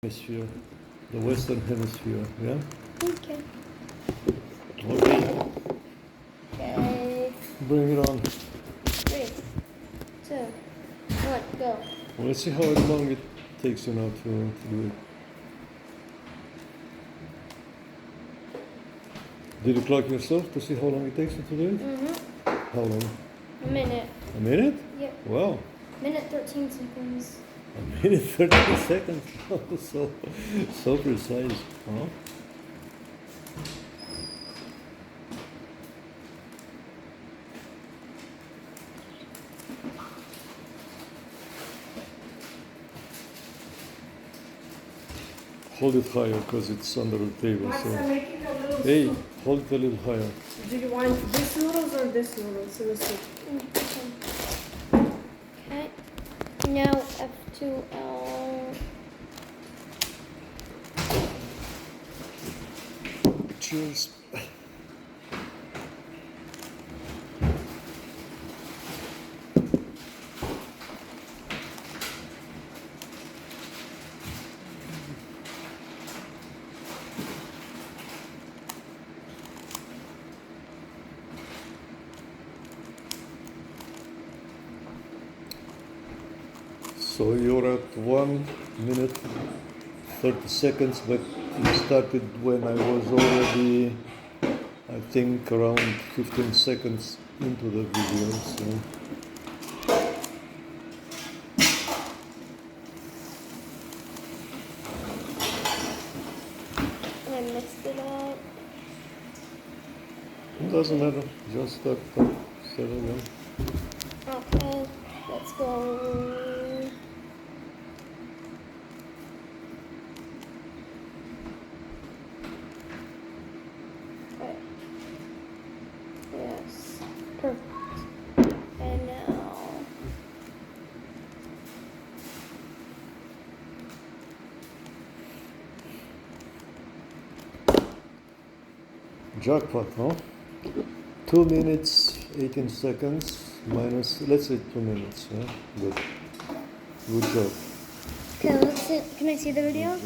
Hemisphere, the Western Hemisphere, yeah? Okay. Okay, Okay. bring it on. 3, 2, 1, go. Let's see how long it takes you now to do it. Did you clock yourself to see how long it takes you to do it? Mm-hmm. How long? A minute. A minute? Yep. Wow. Minute 13 seconds. A minute 30 seconds. so precise. Huh? Hold it higher because it's under the table. Max, So. I'm making a little Hey, soup. hold it a little higher. Do you want this noodles or this noodles in the soup? Okay. Now F2L. Cheers. So you're at 1 minute 30 seconds, but you started when I was already, I think, around 15 seconds into the video. So I mixed it up. it doesn't matter. Just start again. Okay. Let's go. Okay. Yes. Perfect. And now. Jackpot, huh? 2 minutes 18 seconds minus, let's say 2 minutes. Yeah? Good. Good job. Okay, let's see. Can I see the video?